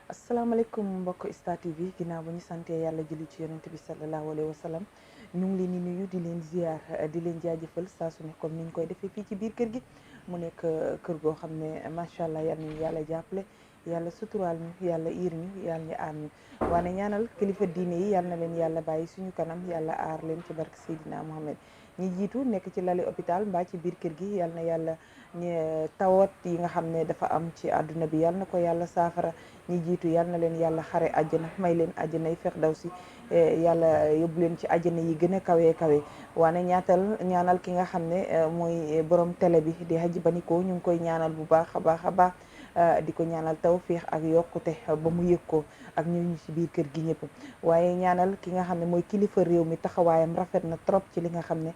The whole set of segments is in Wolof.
asalaamaaleykum mbokk Star TV ginnaaw ba ñu santee yàlla julli ci yonent bi sallallahu alayhi wa sallam ñu ngi leen di nuyu di leen ziar di leen jaajëfal saa su ne comme ni ñu koy defee fii ci biir kër gi mu nekk kër goo xam ne macha allah yal nañu yàlla jàppale yàlla suturaal ñu yàlla iir ñu yàlla ñu aar ñu waane ñaanal kilifa diine yi yal na leen yàlla bàyyi suñu kanam yàlla aar leen ci barke Seydina Mohamed ñi jiitu nekk ci lali hôpital mbaa ci biir kër gi yal na yàlla tawat yi nga xam ne dafa am ci àdduna bi yal na ko yàlla saafara ñi jiitu yal na leen yàlla xare àjjana may leen àjjana yi firdawsi yàlla yóbbu leen ci àjjana yi gën a kawe kawe waane ñaanal ki nga xam ne mooy borom télé bi di Hadji Baniko ñu ngi koy ñaanal bu baax a baax a baax di ko ñaanal tawfiix ak yokkute ba mu yëg ko ak ñu ci biir kër gi ñëpp waaye ñaanal ki nga xam ne mooy kilifa réew mi taxawaayam rafet na trop ci li nga xam ne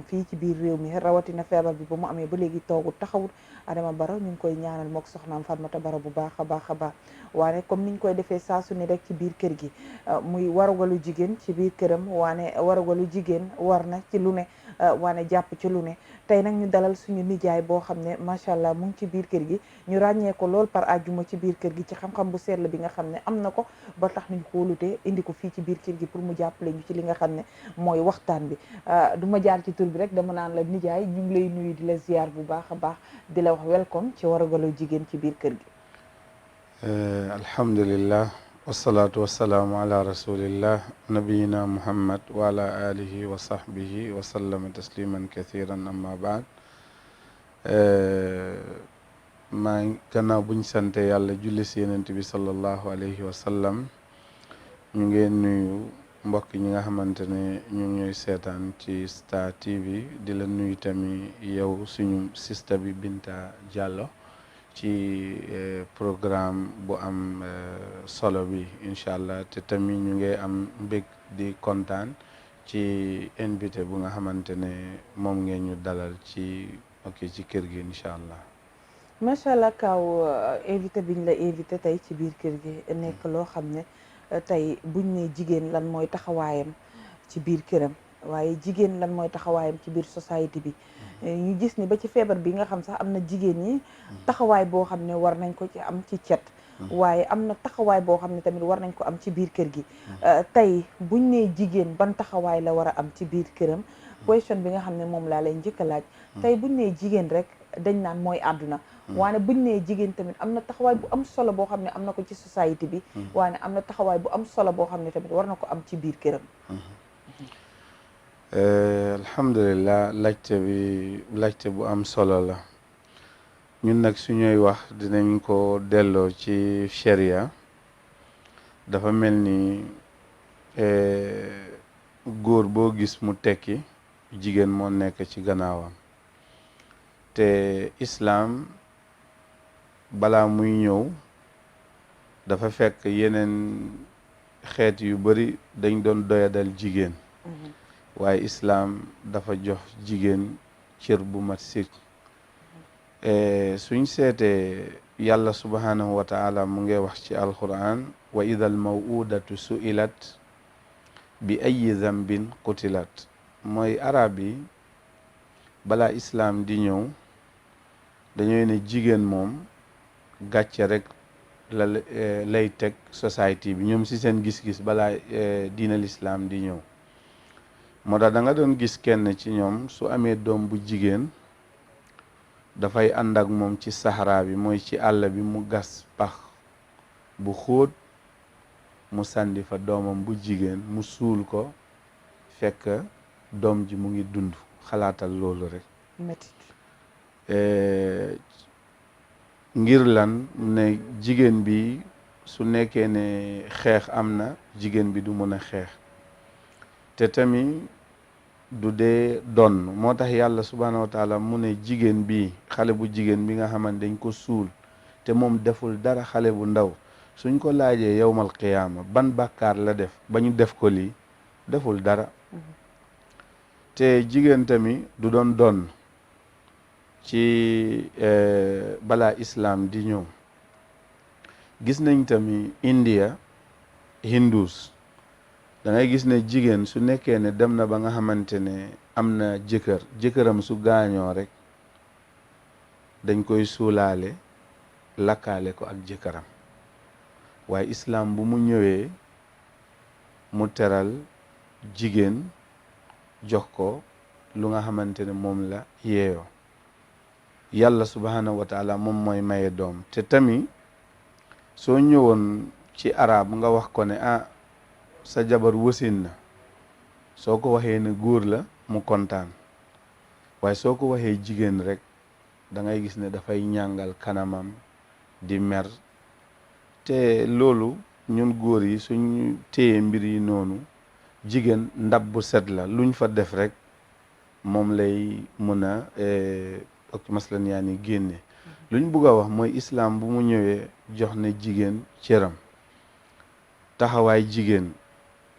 fii ci biir réew mi rawatina feebar bi ba mu amee ba léegi toogul taxawul Adama Barrow ñu ngi koy ñaanal mook soxnaam Fatmata Barrow bu baax a baax a baax waane comme niñ koy defee saa su ne rek ci biir kër gi muy warugalu jigéen ci biir këram waane warugalu jigéen war na ci lu ne waane jàpp ci lu ne tey nag ñu dalal suñu nijaay boo xam ne macha allah mu ngi ci biir kër gi ñu ràññee ko lool par àjjuma ci biir kër gi ci xam-xam bu sell bi nga xam ne am na ko ba tax nañ xoolute indi ko fii ci biir kër gi pour mu jàppale ñu ci li nga xam ne mooy waxtaan bi du ma jaar ci tur bi rek dama naan la nijaay ñu ngi lay nuyu di la ziar bu baax a baax di la wax welcome ci warugalu jigéen ci biir kër gi alhamdulillah wasalaatu wasalaamu ala rasulillah nabiyina muhammad wa ala alihi wa sahbihi wa sallama tasliman kathiran amma baad maa ngi gannaaw buñ sante yàlla julli si yonent bi sallallahu alayhi wa sallam ñu ngeen nuyu mbokk ñi nga xamante ne ñu ngi ñuy seetaan ci Star TV di la nuyu tamit yow suñu sista bi Binta Diallo ci programme bu am solo bi incha allah te tamit ñu ngi am mbég di kontaan ci invité bu nga xamante ne moom ngeen ñu dalal ci ci kër gi incha allah. macha allah Kaaw invité biñ la invité tey ci biir kër gi nekk loo xam ne tey buñ ne jigéen lan mooy taxawaayam ci biir këram waaye jigéen lan mooy taxawaayam ci biir société bi ñu gis ni ba ci feebar bi nga xam sax am na jigéen ñi taxawaay boo xam ne war nañ ko ci am ci cet waaye am na taxawaay boo xam ne tamit war nañ ko am ci biir kër gi tey buñ ne jigéen ban taxawaay la war a am ci biir këram question bi nga xam ne moom laa lay njëkk a laaj tey buñ ne jigéen rek dañ naan mooy àdduna waane buñ nee jigéen tamit am na taxawaay bu am solo boo xam ne am na ko ci société bi waane am na taxawaay bu am solo boo xam ne tamit war na ko am ci biir këram alhamdulilah laajte bu am solo la ñun nag suñuy wax dinañ ko delloo ci sharia dafa mel ni góor boo gis mu tekki jigéen moo nekk ci gannaawam te islaam balaa muy ñëw dafa fekk yeneen xeet yu bari dañ doon doyadal jigéen waaye islaam dafa jox jigéen cër bu mat sëkk suñ seetee yàlla subhanahu wa taala mu ngi wax ci alquran wa ida al mawudatu su'ilat bi ayi zambin qutilat mooy arab yi balaa islaam di ñëw dañooy ne jigéen moom gàcce rek lay teg société bi ñoom ci seen gis-gis balaa diina lislaam di ñëw moo tax da nga doon gis kenn ci ñoom su amee doom bu jigéen dafay ànd ak moom ci saxaraa bi mooy ci àll bi mu gas pax bu xóot mu sànni fa doomam bu jigéen mu suul ko fekk doom ji mu ngi dund xalaatal loolu rek ngir lan ne jigéen bi su nekkee ne xeex am na jigéen bi du mën a xeex te tamit du dee donn moo tax yàlla subhanahu wa taala mu ne jigéen bi xale bu jigéen bi nga xamante dañ ko suul te moom deful dara xale bu ndaw suñ ko laajee yowmal qiyaama ban bàkkaar la def ba ñu def ko lii deful dara te jigéen tamit du doon donn ci balaa islaam di ñëw gis nañ tamit India hindus da ngay gis ne jigéen su nekkee ne dem na ba nga xamante ne am na jëkkëram su gaañoo rek dañ koy suulaale lakkaale ko ak jëkkëram waaye islam bu mu ñëwee mu teral jigéen jox ko lu nga xamante ne moom la yeeyoo. yàlla subhanahu wa taala moom mooy maye doom te tamit soo ñëwoon ci arab nga wax ko ne sa jabar wasin na soo ko waxee ne góor la mu kontaan waaye soo ko waxee jigéen rek da ngay gis ne dafay ñàngal kanamam di mer te loolu ñun góor yi suñ téye mbir yi noonu jigéen ndab bu set la luñ fa def rek moom lay mën a ak maslan yaa ni génne luñ bugg a wax mooy islam bu mu ñëwee jox ne jigéen cëram taxawaay jigéen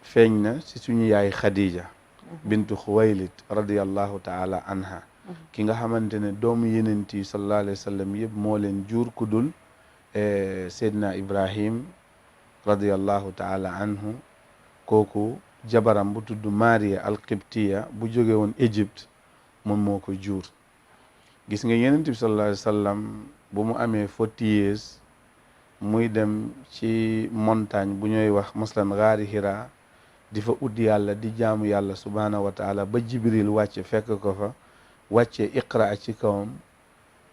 feeñ na ci suñu yaay Khadija bintu Xuwaylid radiyallahu taala anha ki nga xamante ne doomu yenent yi sallallahu alayhi wa sallam yëpp moo leen jur ku dul Seydina Ibrahim radiyallahu taala anhu kooku jabaram bu tudd Maria al-Qibtiya bu jóge woon Égypte moom moo ko jur gis nga yenent bi sallallahu alayhi wa sallam bu mu amee 40 years muy dem ci montagne bu ñuy wax maslan gaari Hira di fa ut yàlla di jaamu yàlla subhanahu wa taala ba Jibril wàcce fekk ko fa wàcce iqra ci kawam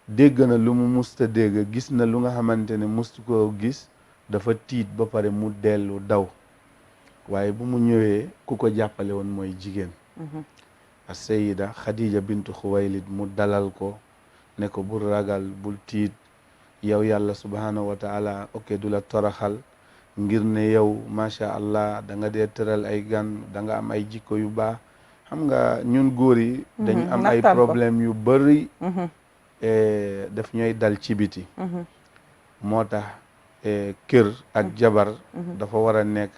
dégg na lu mu musta dégg gis na lu nga xamante ne mustu koo gis dafa tiit ba pare mu dellu daw waaye bu mu ñëwee ku ko jàppale woon mooy jigéen as-sayyida Khadija bintu Xuwaylid mu dalal ko ne ko bul ragal bul tiit yow yàlla subhanahu wa taala du la toraxal ngir ne yow macha allah da nga dee tëral ay gan da nga am ay jikko yu baax xam nga ñun góor yi dañu am ay problème yu bëri daf ñooy dal ci biti moo tax kër ak jabar dafa war a nekk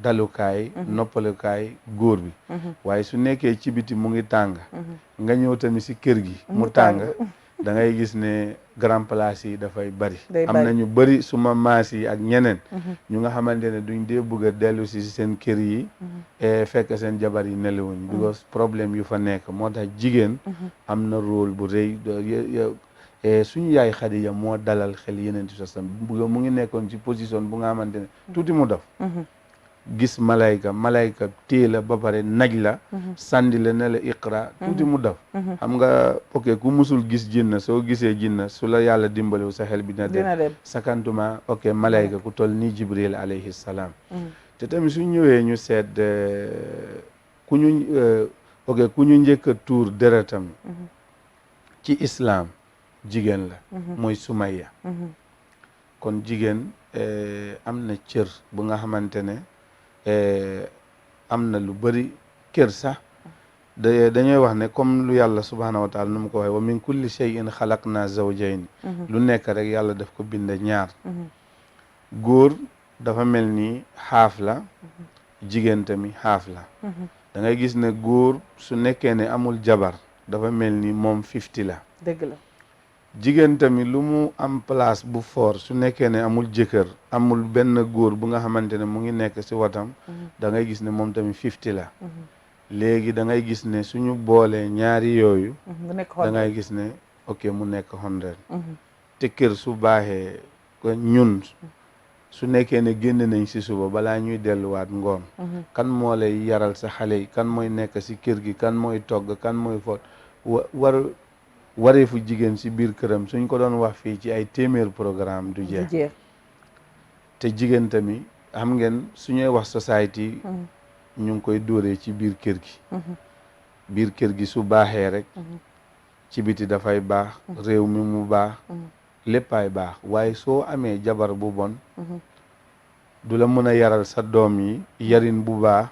dalukaay noppalukaay góor bi waaye su nekkee ci biti mu ngi tàng nga ñëw tamit si kër gi mu tàng da ngay gis ne grand place yi dafay bari am na ñu bari suma maas yi ak ñeneen ñu nga xamante ne duñ dee bëgg a dellu si seen kër yi fekk seen jabar yi nelawuñ because problème yu fa nekk moo tax jigéen am na rôle bu rëy suñu yaay Khadija moo dalal xel yeneen ci sasam mu ngi nekkoon ci position bu nga xamante ne tuuti mu def gis malayka téye la ba pare naj la sànni la ne la iqra tuuti mu def xam nga ku musul gis jinna soo gisee jinna su la yàlla dimbaliwu sa xel bi dina dem sakantuma malayka ku toll ni Jibril alayhi salaam te tamit su ñëwee ñu seet ku ñu njëkk a tuur deretam ci islam jigéen la mooy Sumayya kon jigéen am na cër bu nga xamante ne am na lu bëri kër sax dañuy wax ne comme lu yàlla subhanahu wa taala nu mu ko waxee wa min kulli shay'in xalaqna zawjayn lu nekk rek yàlla daf ko bind ñaar góor dafa mel ni xaaf la jigéen tamit xaaf la da ngay gis ne góor su nekkee ne amul jabar dafa mel ni moom 50 la dëgg la jigéen tamit lu mu am place bu fort su nekkee ne amul jëkkër amul benn góor bu nga xamante ne mu ngi nekk si watam da ngay gis ne moom tamit 50 la léegi da ngay gis ne suñu boolee ñaari yooyu da ngay gis ne mu nekk 100 te kër su baaxee ñun su nekkee ne génn nañ si suba balaa ñuy delluwaat ngoon kan moo lay yaral sa xale yi kan mooy nekk si kër gi kan mooy togg kan mooy fot wareefu jigéen si biir këram suñ ko doon wax fii ci ay téeméer programme du jeex te jigéen tamit xam ngeen suñuy wax société ñu ngi koy dóoree ci biir kër gi su baaxee rek ci biti dafay baax réew mi mu baax léppay baax waaye soo amee jabar bu bon du la mën a yaral sa doom yi yarin bu baax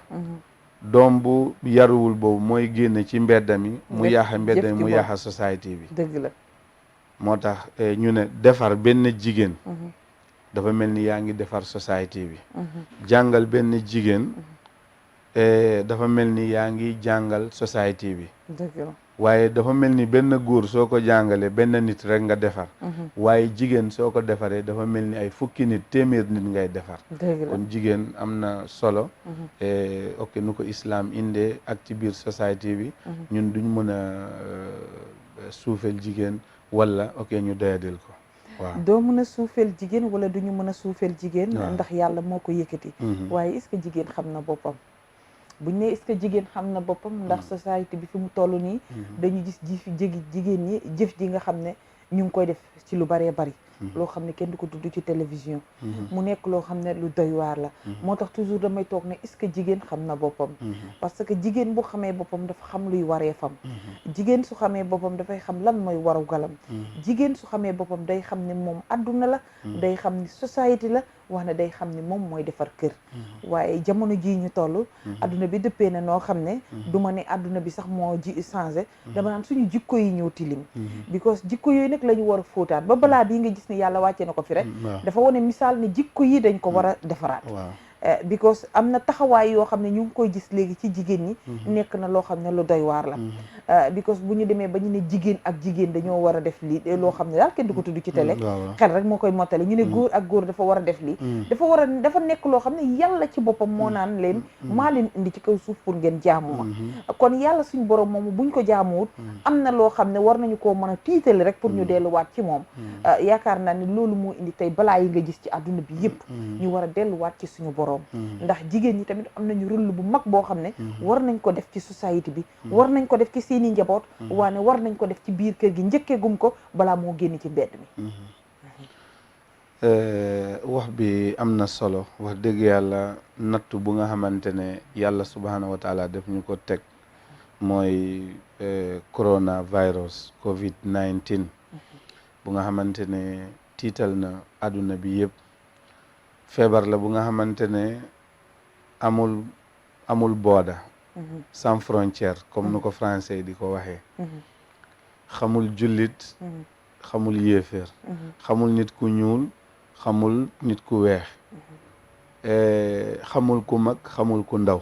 doom bu yaruwul boobu mooy génn ci mbedda mi mu yaaxa mbedda mi mu yaaxa société bi dëgg la moo tax ñu ne defar benn jigéen dafa mel ni yaa ngi defar société bi jàngal benn jigéen dafa mel ni yaa ngi jàngal société bi dëgg la waaye dafa mel ni benn góor soo ko jàngalee benn nit rek nga defar waaye jigéen soo ko defaree dafa mel ni ay fukki nit téeméer nit ngay defar kon jigéen am na solo nu ko islam indee ak ci biir société bi ñun duñ mën a suufeel jigéen wala ñu doyadil ko doo mën a suufeel jigéen wala duñu mën a suufeel jigéen ndax yàlla moo ko yëkkati waaye est-ce que jigéen xam na boppam buñ ne est-ce que jigéen xam na boppam ndax société bi fi mu toll nii dañu gis jigéen ñi jëf ji nga xam ne ñu ngi koy def ci lu baree bari loo xam ne kenn du ko tudd ci télévision mu nekk loo xam ne lu doy waar la moo tax toujours damay toog ne est-ce que jigéen xam na boppam parce que jigéen bu xamee boppam dafa xam luy waree fam jigéen su xamee boppam dafay xam lan mooy waru galam jigéen su xamee boppam day xam ne moom adduna la day xam ni société la wax ne day xam ne moom mooy defar kër waaye jamono jii ñu toll adduna bi dëppee na noo xam ne du ma ne adduna bi sax moo changé dama naan suñu jikko yi ñëw tilim because jikko yooyu nag la ñu war a fóotaat ba balaa bii nga gis ni yàlla wàcce na ko fi rek dafa wane misaal ne jikko yi dañ ko war a defaraat because am na taxawaay yoo xam ne ñu ngi koy gis léegi ci jigéen ñi nekk na loo xam ne lu doy waar la because bu ñu demee ba ñu ne jigéen ak jigéen dañoo war a def lii loo xam ne daal kenn du ko tudd ci télé xel rek moo koy mottale ñu ne góor ak góor dafa war a def lii dafa nekk loo xam ne yàlla ci boppam moo naan leen maa leen indi ci kaw suuf pour ngeen jaamu ma kon yàlla suñ borom moomu buñ ko jaamuwut am na loo xam ne war nañu koo mën a tiitale rek pour ñu delluwaat ci moom yaakaar naa ne loolu moo indi tey balaa yi nga gis ci àdduna bi yëpp ñu war a delluwaat ci suñu borom ndax jigéen ñi tamit am nañu rôle bu mag boo xam ne war nañ ko def ci société bi war nañ ko def ci seeni njaboot waane war nañ ko def ci biir kër gi njëkkee gum ko balaa moo génn ci mbedd mi wax bi am na solo wax dëgg yàlla nattu bu nga xamante ne yàlla subhanahu wa taala def ñu ko teg mooy coronavirus COVID-19 bu nga xamante ne tiital na àdduna bi yëpp feebar la bu nga xamante ne amul booda sans frontière comme nu ko français di ko waxee xamul jullit xamul yéeféer xamul nit ku ñuul xamul nit ku weex xamul ku mag xamul ku ndaw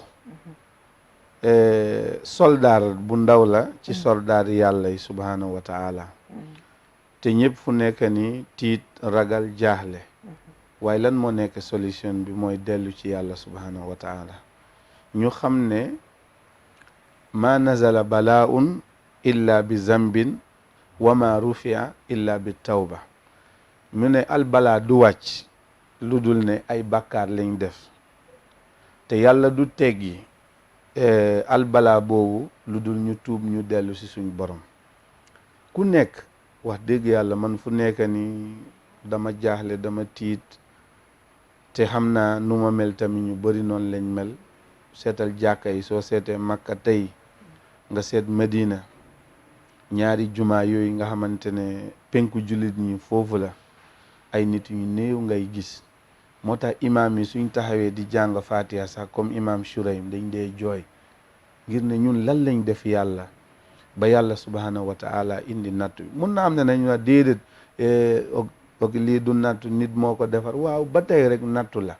soldaar bu ndaw la ci soldaar yàlla yi subhanahu wa taala te ñëpp fu nekk ni tiit ragal jaaxle waaye lan moo nekk solution bi mooy dellu ci yàlla subhanahu wa taala ñu xam ne ma nazala balaaun illa bi zambin wa ma rufia illa bi tawba mu ne albalaa du wàcc lu dul ne ay bàkkaar lañ def te yàlla du teggi albalaa boobu lu dul ñu tuub ñu dellu ci suñ borom ku nekk wax dëgg yàlla man fu nekk ni dama jaaxle dama tiit te xam naa nu ma mel tamit ñu bëri noonu lañ mel seetal jàkka yi soo seetee Makka tey nga seet Medina ñaari jumaa yooyu nga xamante ne penku jullit ñi foofu la ay nit yu néew ngay gis moo tax imaam yi suñ taxawee di jàng Fatiha sax comme imaam Shuraym dañ dee jooy ngir ne ñun lan lañ def yàlla ba yàlla subhanahu wa taala indi nattu mun na am ne nañ wax déedéet ok lii du nattu nit moo ko defar waaw ba tey rek nattu la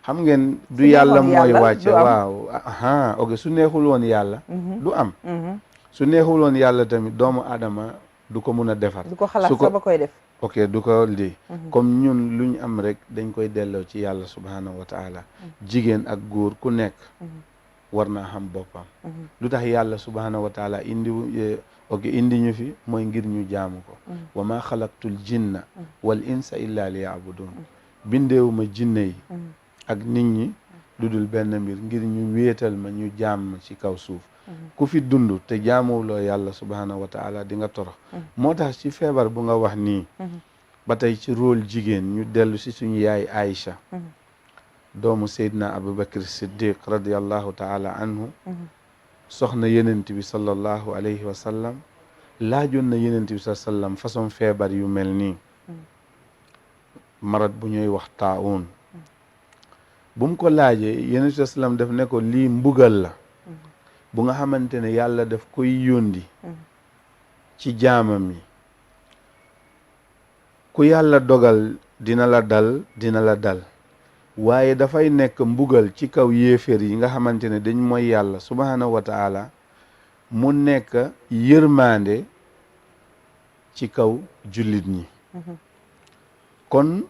xam ngeen du yàlla mooy wàcce waaw aha ok su neexul woon yàlla du am su neexul woon yàlla tamit doomu aadama du ko mun a defar du ko xalaat sax ba koy def ok du ko lii comme ñun lu ñu am rek dañ koy delloo ci yàlla subhanahu wa taala jigéen ak góor ku nekk war naa xam boppam lu tax yàlla subhanahu wa taala indi ñu fi mooy ngir ñu jaamu ko wa ma xalaqtul jinna wal insa illa li yaabudun bindeewuma jinne yi ak nit ñi lu dul benn mbir ngir ñu wéetal ma ñu jaam ci kaw suuf ku fi dund te jaamuwuloo yàlla subhanahu wa taala di nga torox moo tax ci feebar bu nga wax nii ba tey ci rôle jigéen ñu dellu si suñu yaay Aïcha doomu Seydina Abubakar Siddiq radiallahu taala anhu soxna yenent bi sallallahu alayhi wa sallam laajoon na yenent bi sallam façon feebar yu mel nii marat bu ñuy wax taawun bu mu ko laajee yenent bi sallam def ne ko lii mbugal la bu nga xamante ne yàlla daf koy yóndi ci jaamam yi ku yàlla dogal dina la dal waaye dafay nekk mbugal ci kaw yéeféer yi nga xamante ne dañ mooy yàlla subhanahu wa taala mu nekk yërmande ci kaw jullit ñi kon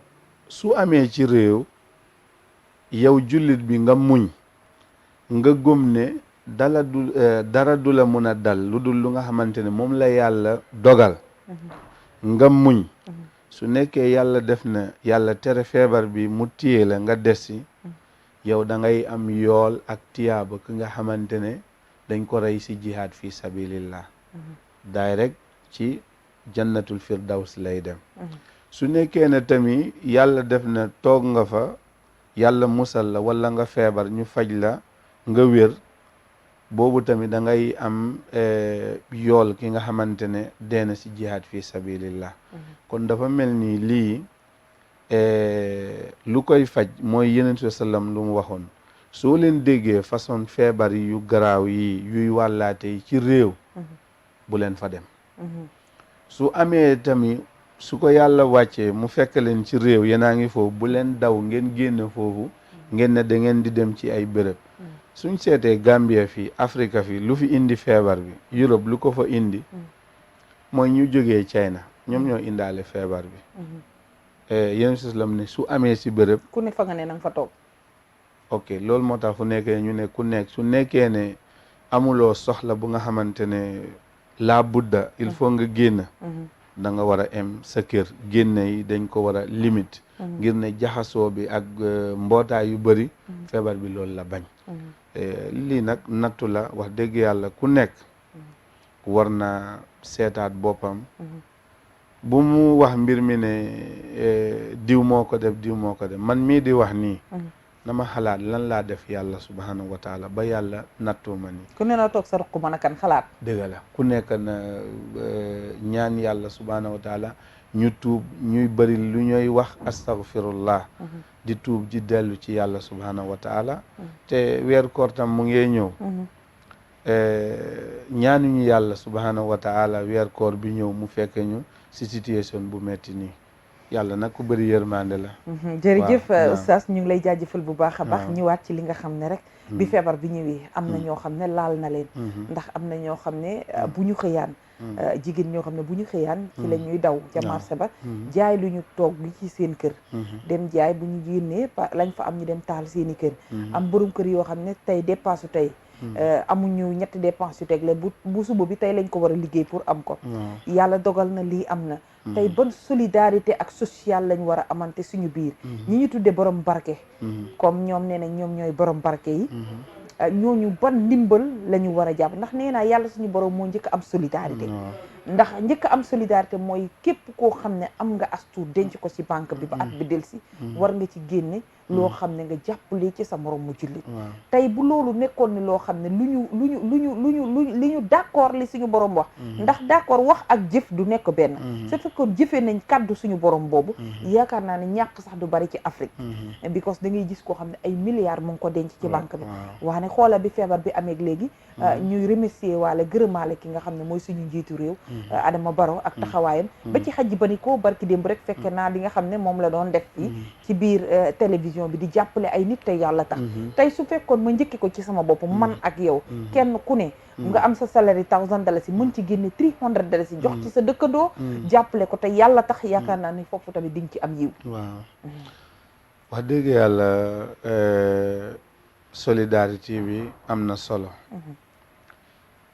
su amee ci réew yow jullit bi nga muñ nga gëm ne dara du la mun a dal lu dul lu nga xamante ne moom la yàlla dogal nga muñ su nekkee yàlla def na yàlla tere feebar bi mu téye la nga des si yow da ngay am yool ak tiyaaba ki nga xamante ne dañ ko rey si jihaad fi sabilillah direct ci jannatul firdaws lay dem su nekkee ne tamit yàlla def na toog nga fa yàlla musal la wala nga feebar ñu faj la nga wér boobu tamit da ngay am yool ki nga xamante ne deena si jihaad fi sabilillah kon dafa mel ni lii lu koy faj mooy yeneen bi sallam lu mu waxoon soo leen déggee façon feebar yi yu garaaw yi yuy wàllaate yi ci réew bu leen fa dem su amee tamit su ko yàlla wàccee mu fekk leen ci réew yéenaa ngi foofu bu leen daw ngeen génn foofu ngeen ne da ngeen di dem ci ay béréb suñ seetee Gambia fii Afrique fii lu fi indi feebar bi Europe lu ko fa indi mooy ñu jógee China ñoom ñoo indaale feebar bi yeneen sallam ne su amee si béréb ku ne fa nga ne nanga fa toog ok loolu moo tax fu nekkee ñu ne ku nekk su nekkee ne amuloo soxla bu nga xamante ne laa budda il faut nga génn da nga war a em sa kër génne yi dañ ko war a limite ngir ne jaxasoo bi ak mbootaay yu bëri feebar bi loolu la bañ lii nag nattu la wax dëgg yàlla ku nekk war na seetaat boppam bu mu wax mbir mi ne diw moo ko def diw moo ko def man mii di wax nii na ma xalaat lan laa def yàlla subhanahu wa taala ba yàlla nattoo ma nii ku ne na toog sa ruq mën a kan xalaat dëgg la ku nekk na ñaan yàlla subhanahu wa taala ñu tuub ñuy bëri lu ñuy wax astaghfirullah di tuub di dellu ci yàlla subhanahu wa taala te weer koor tam mu ngee ñëw ñaanuñu yàlla subhanahu wa taala weer koor bi ñëw mu fekk ñu si situation bu metti nii yàlla nag ku bëri yërmande la jërëjëf oustaz ñu ngi lay jaajëfal bu baax a baax ñëwaat ci li nga xam ne rek bi feebar bi ñëwee am na ñoo xam ne laal na leen ndax am na ñoo xam ne bu ñu xëyaan jigéen ñoo xam ne bu ñu xëyaan ci la ñuy daw ca marché ba jaay lu ñu toog gi ci seen kër dem jaay bu ñu génnee lañ fa am ñu dem taal seen i kër am borom kër yoo xam ne tey dépense tey amuñu ñetti dépense yu tegle bu suba bi tey lañ ko war a liggéey pour am ko yàlla dogal na lii am na tey ban solidarité ak social lañ war a amante suñu biir ñi ñu tudde borom barke comme ñoom nee na ñoom ñooy borom barke yi ñooñu ban ndimbal la ñu war a jàpp ndax nee naa yàlla suñu borom moo njëkk am solidarité ndax njëkk am solidarité mooy képp koo xam ne am nga as tuut denc ko ci banque bi ba at bi delsi war nga ci génne loo xam ne nga jàppale ci sa morom mu jullit tey bu loolu nekkoon ni loo xam ne li ñu d'accord li suñu borom wax ndax d'accord wax ak jëf du nekk benn su fekkoon jëfee nañ kaddu suñu borom boobu yaakaar naa ne ñàkk sax du bari ci Afrique because da ngay gis koo xam ne ay milliards mu ngi ko denc ci banque bi wax ne xoola bi feebar bi amee léegi ñuy remercier waale gërëmaale ki nga xam ne mooy suñu njiitu réew Adama Barrow ak taxawaayam ba ci xaj ba ni ko barki démb rek fekke naa li nga xam ne moom la doon def fii ci biir télévision bi di jàppale ay nit te yàlla tax tey su fekkoon ma njëkki ko ci sama bopp man ak yow kenn ku ne nga am sa salary $1,000 mën ci génne $300 jox ci sa dëkkandoo jàppale ko te yàlla tax yaakaar naa ni foofu tamit di nga ci am yiw waaw wax dëgg yàlla solidarité bi am na solo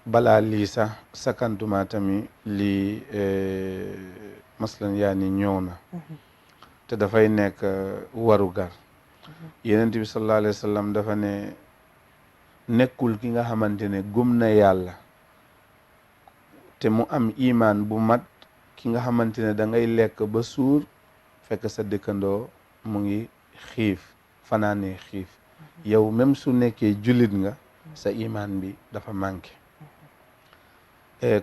balaa lii sax sakantuma tamit lii maslan yaa ni ñëw na te dafay nekk warugar Yonent bi sallallahu alayhi wa sallam dafa ne nekkul ki nga xamante ne gëm na yàlla te mu am imaan bu mat ki nga xamante ne da ngay lekk ba suur fekk sa dëkkandoo mu ngi xiif fanaanee xiif yow même su nekkee jullit nga sa imaan bi dafa manqué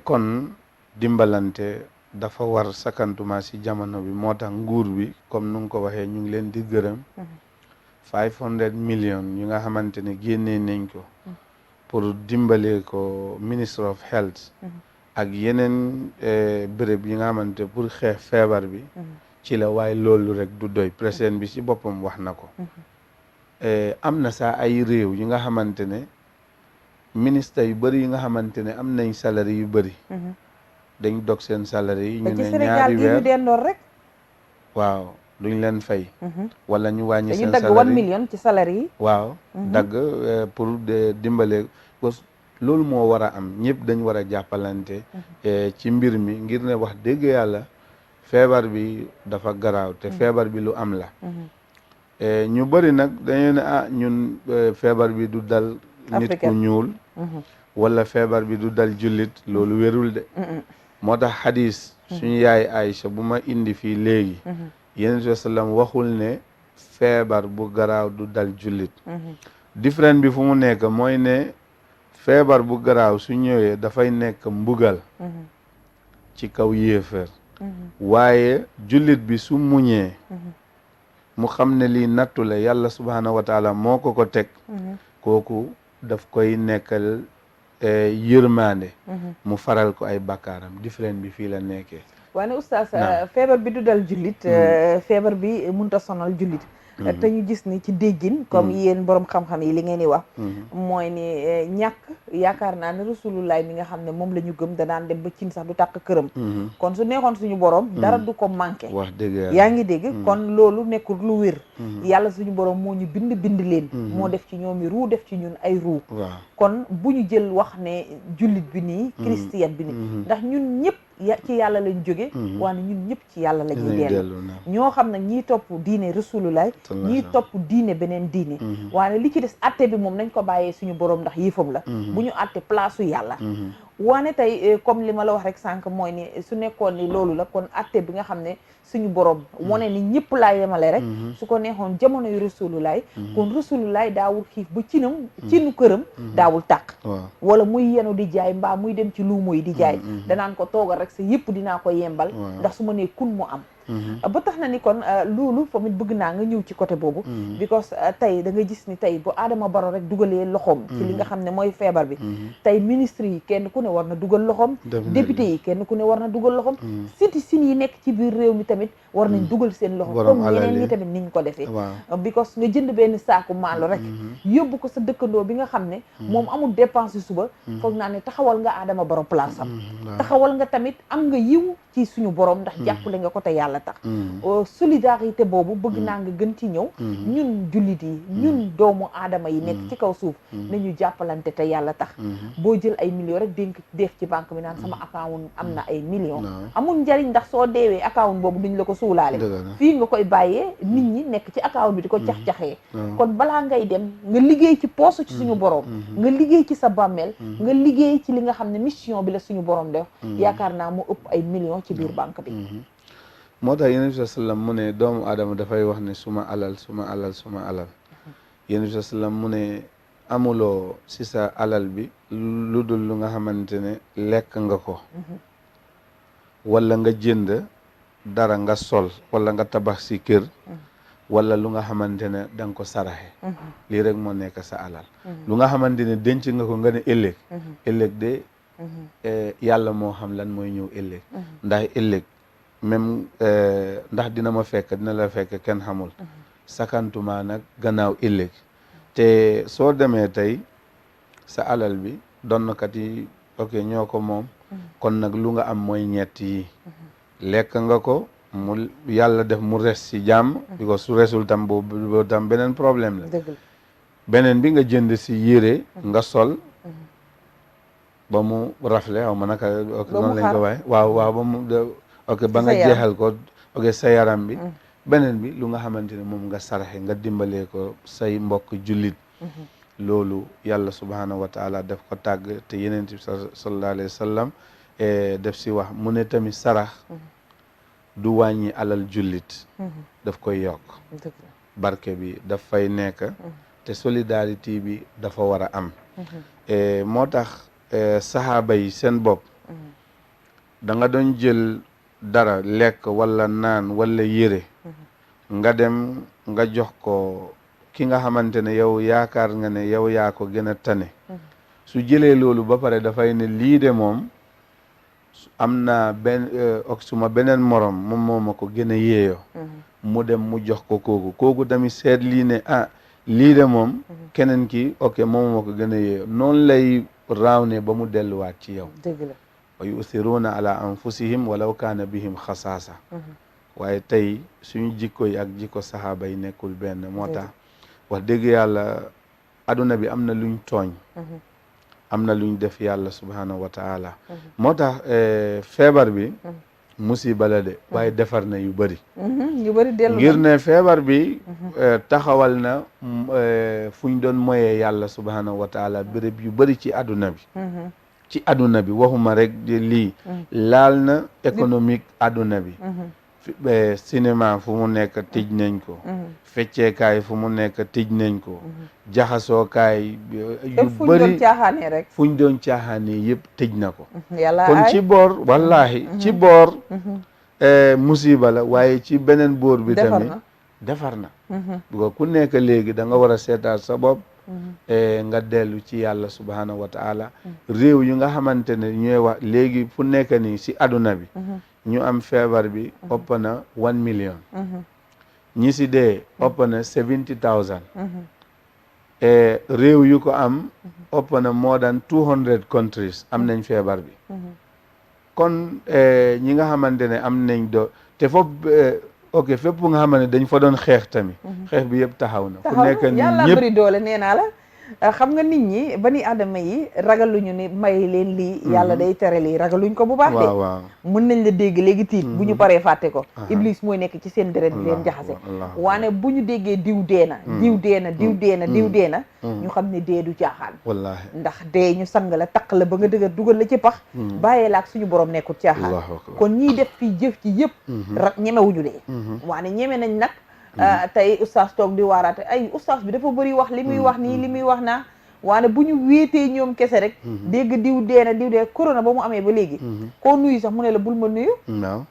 kon dimbalante dafa war sakantuma si jamono bi moo tax nguur bi comme nu nga ko waxee ñu ngi leen di gërëm 500 millions yu nga xamante ne génnee nañ ko pour dimbale ko Ministry of Health ak yeneen béréb yi nga xamante pour xeex feebar bi ci la waaye loolu rek du doy président bi ci boppam wax na ko am na saa ay réew yi nga xamante ne ministre yu bëri yi nga xamante ne am nañ salaire yu bëri dañ dog seen salaire yi ñu ne ñaari weer rek waaw duñ leen fay wala ñu wàññi seen salaire dañu dagg 1 million ci salaire yi waaw dagg pour dimbale loolu moo war a am ñëpp dañ war a jàppalante ci mbir mi ngir ne wax dëgg yàlla feebar bi dafa garaaw te feebar bi lu am la ñu bëri nag dañu ne ñun feebar bi du dal nit ku ñuul wala feebar bi du dal jullit loolu wérul de moo tax xadis suñu yaay Aïcha bu ma indi fii léegi Yonent bi sallam waxul ne feebar bu garaaw du dal jullit différent bi fu mu nekk mooy ne feebar bu garaaw su ñëwee dafay nekk mbugal ci kaw yéefar waaye jullit bi su muñee mu xam ne lii nattu la yàlla subhaanahu wa taala moo ko teg kooku daf koy nekkal yërmande mu faral ko ay bakkaaram différent bi fii la nekkee waane oustaz feebar bi du dal jullit feebar bi mënta sonal jullit te ñu gis ni ci déggin comme yéen borom xam-xam yi li ngeen di wax mooy ni ñàkk yaakaar naa ne rasulullah mi nga xam ne moom la ñu gëm danaan dem ba cin sax du tàkk këram kon su neexoon suñu borom dara du ko manqué wax dëgg yaa ngi dégg kon loolu nekkul lu wér yàlla suñu borom moo ñu bind leen moo def ci ñoom yi ruu def ci ñun ay ruu kon bu ñu jël wax ne jullit bi nii christian bi nii ndax ñun ñëpp ci yàlla lañ jóge waane ñun ñëpp ci yàlla la ñuy dellu ñoo xam nag ñii topp diine rasulullah ñii topp diine beneen diine waane li ci des atte bi moom nañ ko bàyyee suñu borom ndax yëfam la bu ñu atte place yàlla waane tey comme li ma la wax rek sànq mooy ni su nekkoon ni loolu la kon atte bi nga xam ne suñu borom wane ni ñëpp laa yemale rek su ko neexoon jamono yu rasulullah kon rasulullah daawul xiif ba cinu këram daawul tàq wala muy yenu di jaay mbaa muy dem ci luumo yi di jaay danaan ko toogal rek sa yëpp dinaa ko yembal ndax su ma nee kun mu am ba tax na ni kon loolu fa mit bëgg naa nga ñëw ci côté boobu because tey da nga gis ni tey bu Adama Barrow rek dugalee loxoom ci li nga xam ne mooy feebar bi tey ministre yi kenn ku ne war na dugal loxoom député yi kenn ku ne war na dugal loxoom citoyen yi nekk ci biir réew mi tamit war nañ dugal seen loxo comme ñeneen ñi tamit niñ ko defee because nga jënd benn saaku maalo rek yóbbu ko sa dëkkandoo bi nga xam ne moom amul dépense suba foog naa ne taxawal nga Adama Barrow place am taxawal nga tamit am nga yiw ci suñu borom ndax jàppale nga ko te yàlla tax solidarité boobu bëgg naa nga gën ci ñëw ñun jullit yi ñun doomu aadama yi nekk ci kaw suuf nañu jàppalante te yàlla tax boo jël ay millions rek dénk def ci banque bi naan sama account am na ay millions amul njariñ ndax soo deewee account boobu duñ la ko suulaale fii nga koy bàyyee nit ñi nekk ci account bi di ko cax-caxee kon balaa ngay dem nga liggéey ci poosu ci suñu borom nga liggéey ci sa bàmmeel nga liggéey ci li nga xam ne mission bi la suñu borom def yaakaar naa mu ëpp ay millions ci biir banque bi moo tax Yonent bi sallam mu ne doomu aadama dafay wax ne suma alal Yonent bi sallam mu ne amuloo si sa alal bi lu dul lu nga xamante ne lekk nga ko wala nga jënd dara nga sol wala nga tabax si kër wala lu nga xamante ne da nga ko saraxe lii rek moo nekk sa alal lu nga xamante ne denc nga ko nga ne ëllëg de yàlla moo xam lan mooy ñëw ëllëg ndax ëllëg même ndax dina ma fekk dina la fekk kenn xamul sakantuma nag gannaaw ëllëg te soo demee tey sa alal bi donnakat yi ok ñoo ko moom kon nag lu nga am mooy ñett yi lekk nga ko mu yàlla def mu res si jàmm because su resul tam boobu tam beneen problème la beneen bi nga jënd si yére nga sol ba mu rafle xaw ma naka ok noonu lañ ko waaye waaw ba mu ok ba nga jeexal ko ok sa yaram bi beneen bi lu nga xamante ne moom nga saraxe nga dimbalee ko say mbokk jullit loolu yàlla subhanahu wa taala def ko tàgg te Yonent bi sallallahu alayhi wa sallam def si wax mu ne tamit sarax du wàññi alal jullit daf koy yokk barke bi daf fay nekk te solidarité bi dafa war a am moo tax saxaaba yi seen bopp da nga doon jël dara lekk wala naan wala yére nga dem nga jox ko ki nga xamante ne yow yaakaar nga ne yow yaa ko gën a tane su jëlee loolu ba pare dafay ne lii de moom am na suma beneen morom moom moo ma ko gën a yeeyoo mu dem mu jox ko kooku tamit seet lii ne lii de moom keneen ki ok moom moo ko gën a yeeyoo noonu lay raaw ne ba mu delluwaat ci yow dëgg la wa yu'thiruuna ala anfusihim walaw kaana bihim xasaasa waaye tey suñu jikko yi ak jikko saxaaba yi nekkul benn moo tax wax dëgg yàlla aduna bi am na luñ tooñ am na luñ def yàlla subhanahu wa taala moo tax feebar bi musiba la de waaye defar na yu bëri yu bëri dellu ngir ne feebar bi taxawal na fu ñu doon moyee yàlla subhanahu wa taala béréb yu bëri ci àdduna bi ci àdduna bi waxuma rek lii laal na économique àdduna bi cinéma fu mu nekk tëj nañ ko fecceekaay fu mu nekk tëj nañ ko jaxasookaay yu bëri fu ñu doon caaxaanee yëpp tëj na ko kon ci boor wallahi ci boor musiba la waaye ci beneen boor bi tamit defar na bu ku nekk léegi da nga war a seetaat sa bopp nga dellu ci yàlla subhanahu wa taala réew yu nga xamante ne ñooy wax léegi fu nekk nii si àdduna bi ñu am feebar bi ëpp na 1 million ñi si dee ëpp na 70,000 réew yu ko am ëpp na more than 200 countries am nañ feebar bi kon ñi nga xamante ne am nañ te foofu ok fépp nga xamante ne dañ fa doon xeex tamit xeex bi yëpp taxaw na ku nekk ni yàlla bëri doole nee naa la xam nga nit ñi bani aadama yi ragaluñu ni may leen lii yàlla day tere lii ragaluñ ko bu baax de waaw mën nañ la dégg léegi tiit bu ñu paree fàtte ko iblis mooy nekk ci seen deret di leen jaxase waane bu ñu déggee diw deena diw deena diw deena diw deena ñu xam ne dee du caaxaan wallaahi ndax dee ñu sang la taq la ba nga dëgër dugal la ci pax bàyyee la ak suñu borom nekkul caaxaan kon ñiy def fii jëf ci yëpp rak ñemewuñu dee waane ñeme nañ nag tey oustaz toog di waaraate ay oustaz bi dafa bëri wax li muy wax nii li muy wax naa waane bu ñu wéetee ñoom kese rek dégg diw deena diw dee corona ba mu amee ba léegi koo nuyu sax mu ne la bul ma nuyu waaw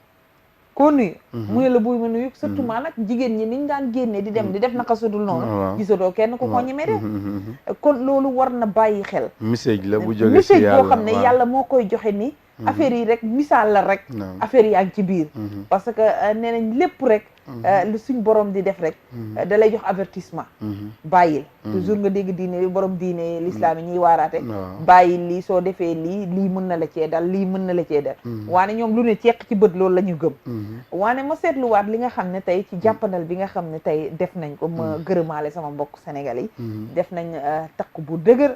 koo nuyu mu ne la bul ma nuyu surtout maa nag jigéen ñi niñ daan génne di dem di def naka sudul noonu gisatoo kenn ku ko ñemee de kon loolu war na bàyyi xel message la bu jóge ci yàlla message boo xam ne yàlla moo koy joxe ni affaire yi rek misaal la rek affaire yaa ngi ci biir parce que nee nañ lépp rek lu suñ borom di def rek da lay jox avertissement bàyyil toujours nga dégg diine borom diine l'islam yi ñuy waaraate bàyyil lii soo defee lii mën na la cee dal lii mën na la cee dal waane ñoom lu ne ceeq ci bët loolu la ñu gëm waane ma seetluwaat li nga xam ne tey ci jàppandal bi nga xam ne tey def nañ ko ma gërëmaale sama mbokk Sénégal yi def nañ takk bu dëgër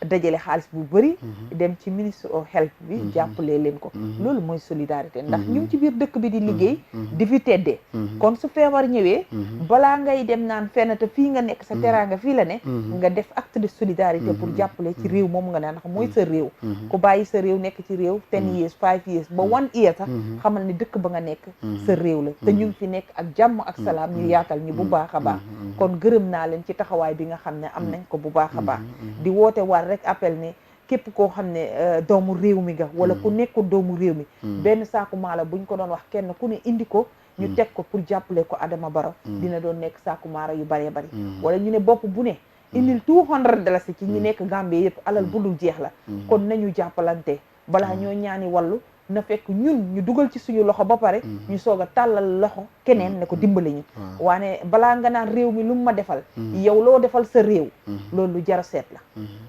dajale xaalis bu bëri dem ci ministre of health bi jàppale leen ko loolu mooy solidarité ndax ñu ngi ci biir dëkk bi di liggéey di fi teddee kon su feebar ñëwee balaa ngay dem naan fenn te fii nga nekk sa teraanga fii la ne nga def acte de solidarité pour jàppale ci réew moom nga ne ndax mooy sa réew ku bàyyi sa réew nekk ci réew 10 years 5 years ba 1 year sax xamal ni dëkk ba nga nekk sa réew la te ñu ngi fi nekk ak jàmm ak salaam ñu yaatal ñu bu baax a baax kon gërëm naa leen ci taxawaay bi nga xam ne am nañ ko bu baax a baax di woote war rek appel ne képp koo xam ne doomu réew mi nga wala ku nekkul doomu réew mi benn saaku maala buñ ko doon wax kenn ku ne indi ko ñu teg ko pour jàppale ko Adama Barrow dina doon nekk saaku maara yu bëree bëri wala ñu ne bopp bu ne indil 200 dalasi ci ñi nekk Gambie yëpp alal bu dul jeex la kon nañu jàppalante balaa ñoo ñaani wallu na fekk ñun ñu dugal ci suñu loxo ba pare ñu soog a tàllal loxo keneen ne ko dimbali ñu waane balaa nga naan réew mi lu mu ma defal yow loo defal sa réew loolu lu jar a seet la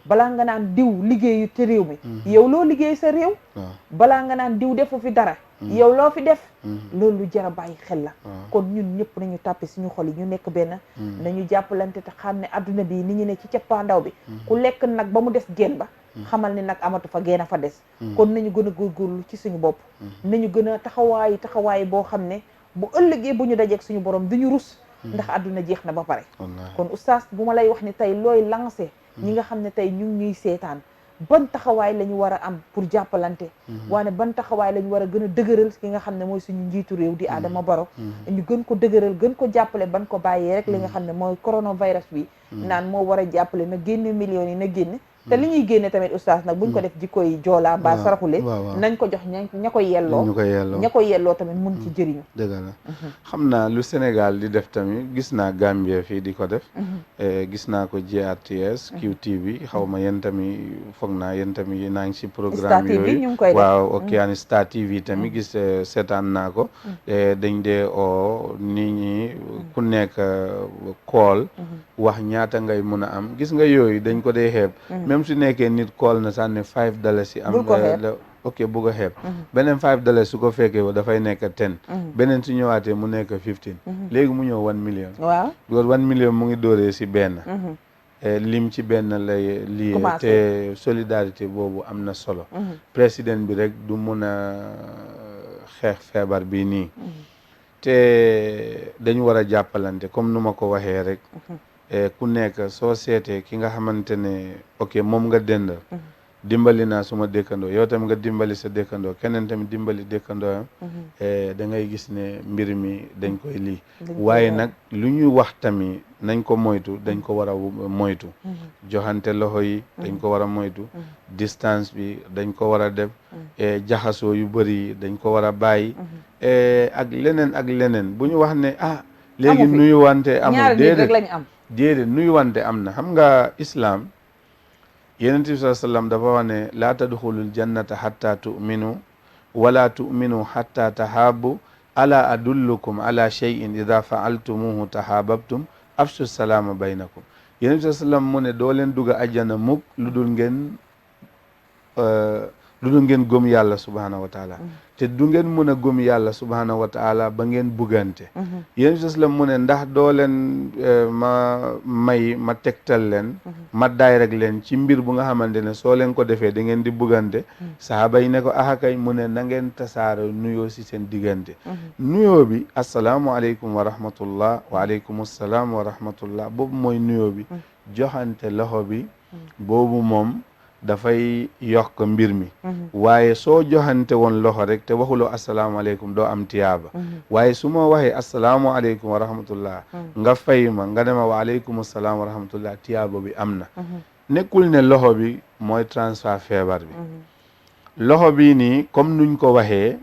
balaa nga naan diw liggéeyu te réew mi yow loo liggéey sa réew balaa nga naan diw defu fi dara yow loo fi def loolu lu jar a bàyyi xel la kon ñun ñëpp nañu tàppe suñu xol yi ñu nekk benn nañu jàppalante te xam ne adduna bi ni ñu ne ci cappaandaw bi ku lekk nag ba mu des génn ba xamal ni nag amatu fa génn a fa des kon nañu gën a góorgóorlu ci suñu bopp nañu gën a taxawaay boo xam ne bu ëllëgee bu ñu dajeeg suñu borom duñu rus ndax adduna jeex na ba pare kon oustaz bu ma lay wax ni tey looy lancé ñi nga xam ne tey ñu ngi ñuy seetaan ban taxawaay la ñu war a am pour jàppalante waane ban taxawaay la ñu war a gën a dëgëral ki nga xam ne mooy suñu njiitu réew di Adama Barrow ñu gën ko dëgëral gën ko jàppale ban ko bàyyee rek li nga xam ne mooy coronavirus bi naan moo war a jàppale na génne millions yi na génne te li ñuy génne tamit oustaz nag buñ ko def jikkoy joolaa mbaa saraxule nañ ko jox ña ko yelloo ña ko yelloo tamit mun ci jëriñu dëgg la xam naa lu Sénégal di def tamit gis naa Gambie fii di ko def gis naa ko GRTS QTV xaw ma yéen tamit foog naa yéen tamit naa ngi si programme yooyu waaw ok yaani Star TV tamit gis seetaan naa ko dañ dee o nit ñi ku nekk kool wax ñaata ngay mun a am gis nga yooyu dañ ko dee xeeb même su nekkee nit kool na sax ne $5 am ok bugg a xeeb beneen $5 su ko fekkee dafay nekk 10 beneen su ñëwaatee mu nekk 15 léegi mu ñëw 1 million waaw because 1 million mu ngi dooree si benn lim ci benn lay lii te solidarité boobu am na solo président bi rek du mun a xeex feebar bi nii te dañu war a jàppalante comme nu ma ko waxee rek ku nekk soo seetee ki nga xamante ne ok moom nga dend dimbali naa suma dëkkandoo yow tamit nga dimbali sa dëkkandoo keneen tamit dimbali dëkkandoo am da ngay gis ne mbir mi dañ koy lii waaye nag lu ñuy wax tamit nañ ko moytu dañ ko war a moytu joxante loxo yi dañ ko war a moytu distance bi dañ ko war a def jaxasoo yu bëri yi dañ ko war a bàyyi ak leneen bu ñu wax ne léegi nuyuwante amul déedéet nuyuwante am na xam nga islam Yonent bi sallallahu alayhi wa sallam dafa wax ne laa tadxulul jannata xatta tuminu wala tuminu xatta tahabu ala adullukum ala cheyin ida faaltumuhu tahababtum afshu salaama baynakum Yonent bi sallallahu alayhi wa sallam mu ne doo leen dugg ajjana mukk lu dul ngeen gëm yàlla subhanahu wa taala te du ngeen mun a gëm yàlla subhanahu wa taala ba ngeen buggante Yonent bi sallam mu ne ndax doo leen ma tegtal leen ma daay rek leen ci mbir bu nga xamante ne soo leen ko defee da ngeen di buggante sahaaba yi ne ko kay mu ne na ngeen tasaare nuyoo si seen diggante nuyoo bi asalaamualeykum wa rahmatullah wa aleykum assalaam wa rahmatullah boobu mooy nuyoo bi joxante loxo bi boobu moom dafay yokk mbir mi waaye soo joxante woon loxo rek te waxuloo asalaamaaleykum doo am tiyaaba waaye su ma waxee asalaamaaleykum wa rahmatullah nga fay ma nga dema wa aleykum asalaam wa rahmatullah tiyaaba bi am na nekkul ne loxo bi mooy transfert feebar bi loxo bi nii comme nuñ ko waxee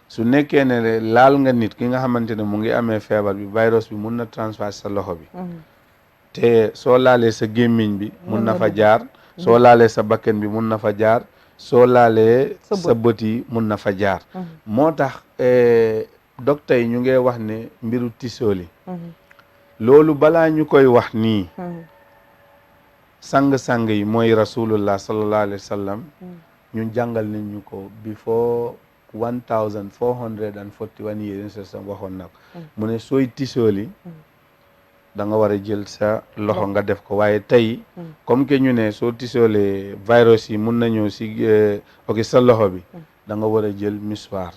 su nekkee ne laal nga nit ki nga xamante ne mu ngi amee feebar bi virus bi mun na transfert sa loxo bi te soo laalee sa gémmiñ bi mun na fa jaar soo laalee sa bakken bi mun na fa jaar soo laalee sa bët yi mun na fa jaar moo tax docteur yi ñu ngi wax ne mbiru tisooli loolu balaa ñu koy wax nii sang-sang yi mooy rasulullah sallallahu alayhi wa sallam ñun jàngal nañ ñu ko before 1441 years waxoon na ko mu ne sooy tisooli da nga war a jël sa loxo nga def ko waaye tey comme que ñu ne soo tisoolee virus yi mun na ñëw si sa loxo bi da nga war a jël mouchoir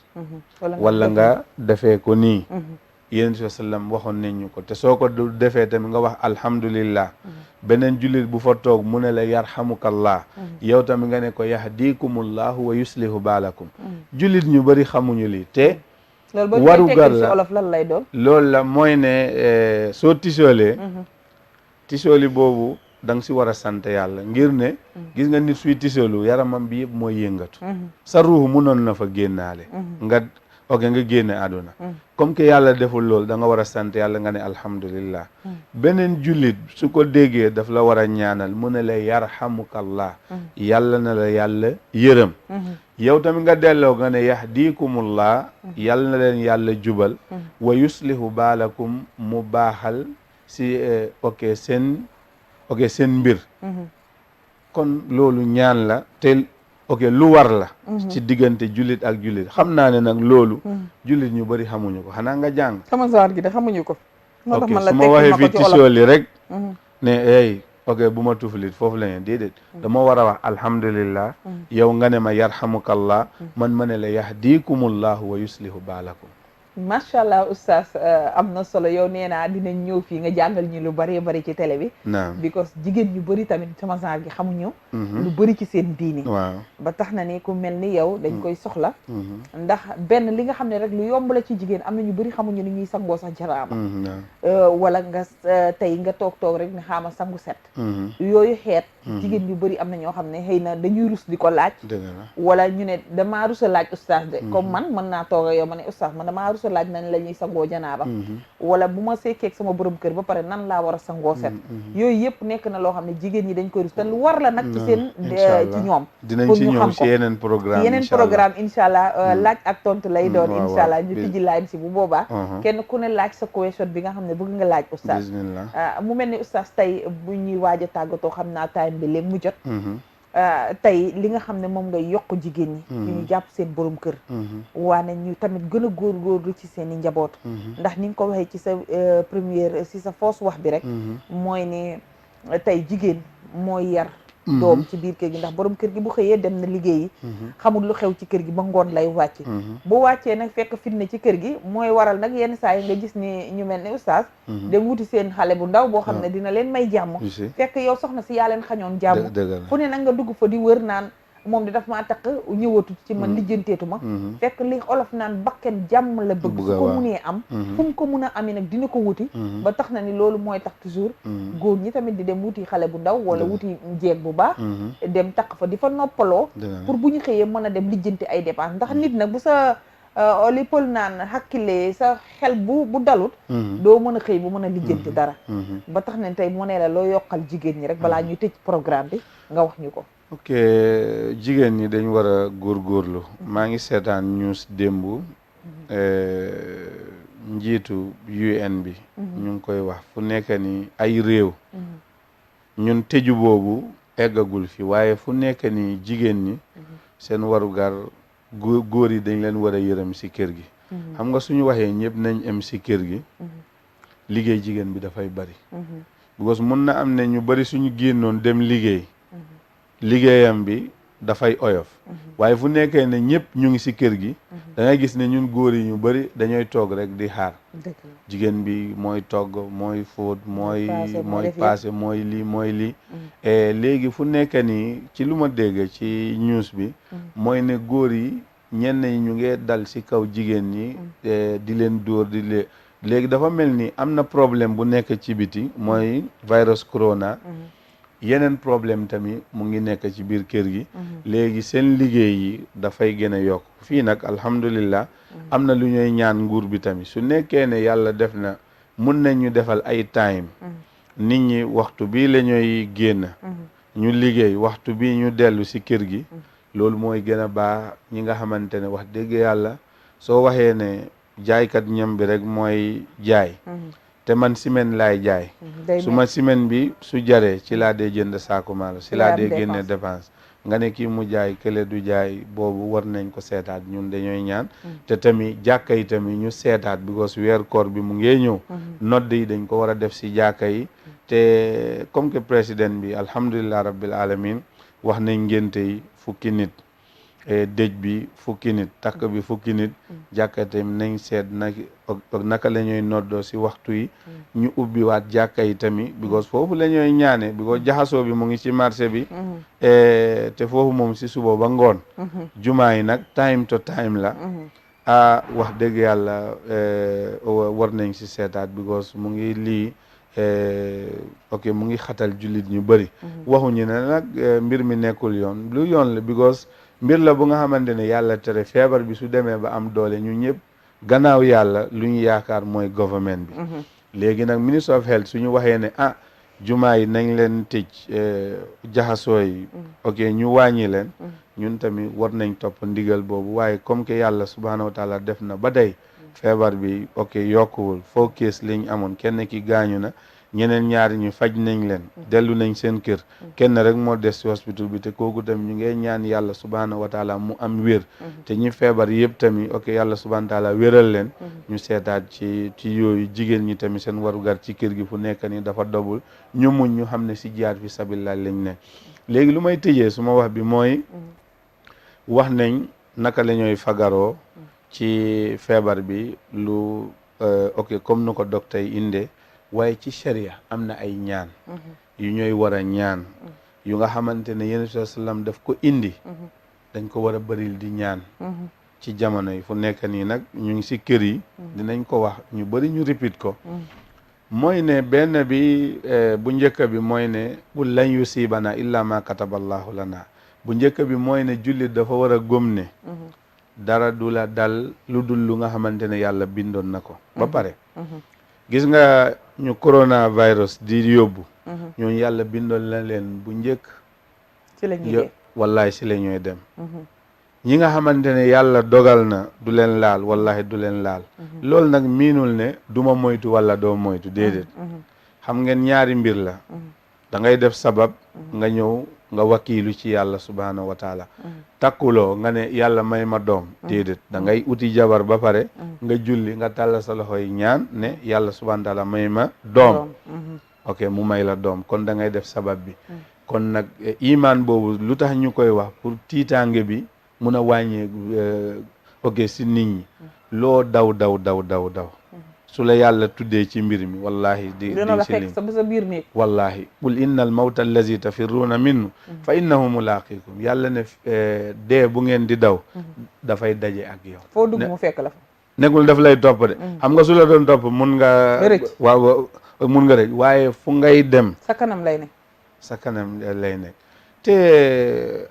wala nga defee ko nii Yonent bi sallam waxoon nañ ñu ko te soo ko defee tamit nga wax alhamdulillah beneen jullit bu fa toog mu ne la yarhamukallah yow tamit nga ne ko yahdikumullahu wa yuslihu baalakum jullit ñu bëri xamuñu lii te warugar la olof lan lay doon loolu la mooy ne soo tisoolee tisooli boobu da nga si war a sant yàlla ngir ne gis nga nit suy tisoolu yaramam bi yëpp mooy yëngatu sa ruux munoon na fa génnaale nga génne àdduna comme que yàlla deful loolu da nga war a sant yàlla nga ne alhamdulillah beneen jullit su ko déggee daf la war a ñaanal mu ne la yarhamukallah yàlla na la yàlla yërëm yow tamit nga delloo nga ne yahdikumullah yàlla na leen yàlla jubal wa yuslihu baalakum mu baaxal si seen mbir kon loolu ñaan la te lu war la ci diggante jullit ak jullit xam naa ne nag loolu jullit ñu bëri xamuñu ko xanaa nga jàng sama sawar gi de xamuñu ko moo tax man la su ma waxee fii tisooli rek ne bu ma tufulit foofu la ne déedéet dama war a wax alhamdulillah yow nga ne ma yarhamukallah man ma ne la yahdikumullahu wa yuslihu baalakum macha allah oustaz am na solo yow nee naa dinañ ñëw fii nga jàngal ñu lu bëree bëri ci télé bi because jigéen ñu bëri tamit sama genre gi xamuñu lu bëri ci seen diini waaw ba tax na ni ku mel ni yow dañ koy soxla ndax benn li nga xam ne rek lu yomb la ci jigéen am na ñu bëri xamuñu ni ñuy sangoo sax jaraama wala nga tey nga toog rek ne xaama sangu set yooyu xeet jigéen ñu bëri am na ñoo xam ne xëy na dañuy rus di ko laaj wala ñu ne damaa rus a laaj oustaz de comme man mën naa toog yow ma ne oustaz man damaa rus a laaj nan la ñuy sangoo janaaba wala bu ma sekkeeg sama borom kër ba pare nan laa war a sangoo set yooyu yëpp nekk na loo xam ne jigéen ñi dañ koy rus te lu war la nag ci seen ci ñoom dinañ ci ñëw ci yeneen programme incha allah laaj ak tontu lay doon incha allah ñu tijji line si bu boobaa kenn ku ne laaj sa question bi nga xam ne bëgg nga laaj oustaz mu mel ni oustaz tey bu ñuy waaj a tàggatoo xam naa time bi léegi mu jot tey li nga xam ne moom ngay yokk jigéen ñi ñu jàpp seen borom kër waane ñu tamit gën a góorgóorlu ci seen i njaboot ndax ni nga ko waxee ci sa première si sa foos wax bi rek mooy ne tey jigéen mooy yar doom ci biir kër gi ndax borom kër gi bu xëyee dem na liggéeyi xamul lu xew ci kër gi ba ngoon lay wàcc bu wàccee nag fekk fitna ci kër gi mooy waral nag yenn saa yi nga gis ni ñu mel ni oustaz dem wuti seen xale bu ndaw boo xam ne dina leen may jàmm fekk yow soxna si yaa leen xañoon jàmm fu ne nag nga dugg fa di wër naan moom di daf maa takk ñëwatut ci man lijjanteetu ma fekk li olof naan bakken jàmm la bëgg su ko munee am fu mu ko mun a ami nag dina ko wuti ba tax na ni loolu mooy tax toujours góor ñi tamit di dem wuti xale bu ndaw wala wuti jeeg bu baax dem takk fa di fa noppaloo pour bu ñu xëyee mën a dem lijjanti ay dépense ndax nit nag bu sa li pël naan xakkile sa xel bu dalut doo mën a xëy bu mën a lijjanti dara ba tax na tey mu ne la loo yokkal jigéen ñi rek balaa ñuy tëj programme bi nga wax ñu ko ok jigéen ñi dañ war a góorgóorlu maa ngi seetaan news démb njiitu UN bi ñu ngi koy wax fu nekk ni ay réew ñun tëju boobu eggagul fi waaye fu nekk ni jigéen ñi seen warugar góor yi dañ leen war a yërëm si kër gi xam nga suñu waxee ñëpp nañ em si kër gi liggéey jigéen bi dafay bari because mun na am ne ñu bari suñu génnoon dem liggéeyam bi dafay oyof waaye fu nekkee ne ñëpp ñu ngi si kër gi da ngay gis ne ñun góor yi ñu bari dañooy toog rek di xaar jigéen bi mooy togg mooy fóot mooy paase mooy lii léegi fu nekk nii ci lu ma dégg ci news bi mooy ne góor yi ñenn ñi ñu ngi dal si kaw jigéen ñi di leen dóor léegi dafa mel ni am na problème bu nekk ci biti mooy virus corona yeneen problème tamit mu ngi nekk ci biir kër gi léegi seen liggéey yi dafay gën a yokk fii nag alhamdulillah am na lu ñuy ñaan nguur bi tamit su nekkee ne yàlla def na mun nañ ñu defal ay time nit ñi waxtu bii la ñuy génn ñu liggéey waxtu bii ñu dellu si kër gi loolu mooy gën a baax ñi nga xamante ne wax dëgg yàlla soo waxee ne jaaykat ñam bi rek mooy jaay te man semaine laay jaay su ma semaine bi su jaree ci laa dee jënd saako maalo si laa dee génne dépense nga ne kii mu jaay kële du jaay boobu war nañ ko seetaat ñun dañooy ñaan te tamit jàkka yi tamit ñu seetaat because weer koor bi mu ngee ñëw nodd yi dañ ko war a def si jàkka yi te comme que président bi alhamdulilah rabbil alamin wax nañ ngénte yi fukki nit dëj bi fukki nit takk bi fukki nit jàkka tamit nañ seet naka la ñuy noddoo si waxtu yi ñu ubbi waat jàkka yi tamit because foofu la ñuy ñaane because jaxasoo bi mu ngi ci marché bi te foofu moom si suba ba ngoon jumaa yi nag time to time la wax dëgg yàlla war nañ si seetaat because mu ngi lii mu ngi xatal jullit ñu bëri waxuñu ne nag mbir mi nekkul yoon lu yoon la because mbir la bu nga xamante ne yàlla tere feebar bi su demee ba am doole ñu ñëpp gannaaw yàlla lu ñu yaakaar mooy government bi léegi nag ministre of health suñu waxee ne jumaa yi nañ leen tëj jaxasoo yi ñu wàññi leen ñun tamit war nañ topp ndigal boobu waaye comme que yàlla subhanahu wa taala def na ba day feebar bi yokkuwul foo kees liñ amoon kenn ki gaañu na ñeneen ñaari ñu faj nañ leen dellu nañ seen kër kenn rek moo des ci hospital bi te kooku tamit ñu ngi ñaan yàlla subhanahu wa taala mu am wér te ñi feebar yëpp tamit yàlla subhanahu wa taala wéral leen ñu seetaat ci yooyu jigéen ñi tamit seen warugar ci kër gi fu nekk ni dafa dobul ñu muñ ñu xam ne si jaar fi sabilillah lañ ne léegi lu may tëjee suma wax bi mooy wax nañ naka la ñooy fagaroo ci feebar bi lu comme nu ko docteur yi indee waaye ci sharia am na ay ñaan yu ñooy war a ñaan yu nga xamante ne yonent bi sallam daf ko indi dañ ko war a bëril di ñaan ci jamono yi fu nekk nii nag ñu ngi si kër yi dinañ ko wax ñu bëri ñu repeat ko mooy ne benn bi bu njëkk bi mooy ne qul lan yusibana illa ma kataballahu lana bu njëkk bi mooy ne jullit dafa war a gëm ne dara du la dal lu dul lu nga xamante ne yàlla bindoon na ko ba pare gis nga ñu coronavirus di yóbbu ñooñu yàlla bindoon la leen bu njëkk ci la ñuy wallahi si la ñuy dem ñi nga xamante ne yàlla dogal na du leen laal wallahi du leen laal loolu nag miinul ne duma moytu wala doo moytu déedéet xam ngeen ñaari mbir la da ngay def sabab nga ñëw nga wakiilu ci yàlla subhanahu wa taala takkuloo nga ne yàlla may ma doom déedéet da ngay uti jabar ba pare nga julli nga tàlla sa loxo yi ñaan ne yàlla subhanahu wa taala may ma doom mu may la doom kon da ngay def sabab bi kon kon nag iman boobu lu tax ñu koy wax pour tiitaange bi mun a wàññee ok si nit ñi loo daw su la yàlla tuddee ci mbir mi wallahi di dina la si lim fekk sa biir néeg wallahi qul inna al mawta allazi tafirruuna minhu fa innahu mulaqikum yàlla ne dee bu ngeen di daw dafay daje ak yow foo dugg mu fekk la fa nekkul daf lay topp de xam nga su la doon topp mun nga waaw mun nga rëcc waaye fu ngay dem sa kanam lay ne sa kanam lay nekk te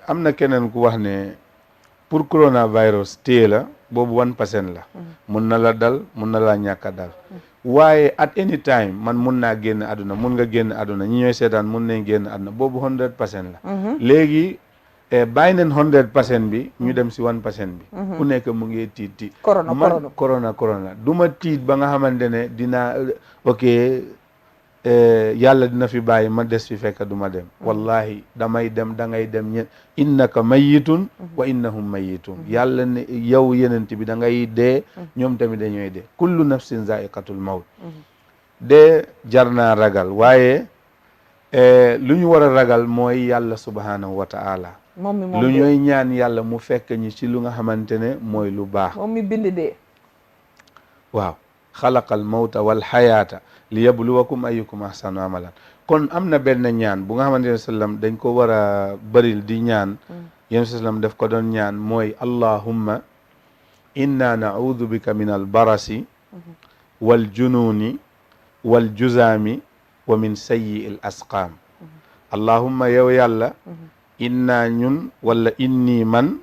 am na keneen ku wax ne pour coronavirus téye la boobu 1% la mun na la dal mun na laa ñàkk a dal waaye at any time man mun naa génn àdduna mun nga génn àdduna ñi ñooy seetaan mun nañ génn àdduna boobu 100% la léegi bàyyi neen 100% bi ñu dem si 1% bi ku nekk mu ngi tiit corona du ma tiit ba nga xamante ne dinaa ok yàlla dina fi bàyyi ma des fi fekk du ma dem wallahi damay dem da ngay dem ñe innaka mayitun wa innahum mayitun yàlla ne yow yenent bi da ngay dee ñoom tamit dañooy dee kullu nafsin zaiqatul mawt dee jar naa ragal waaye lu ñu war a ragal mooy yàlla subhanahu wa ta'ala lu ñooy ñaan yàlla mu fekk ñi ci lu nga xamante ne mooy lu baax moom mi bind dee waaw xalaqal mawta wal xayaata li yabluwakum ayyukum ahsanu amalan kon am na benn ñaan bu nga xamante ne sallam dañ ko war a bëril di ñaan yéen sallam daf ko doon ñaan mooy allahumma inna naudu bika min al barasi wal jununi wal juzaami wa min sayyi al asqaam allahumma yow yàlla inna ñun wala inni man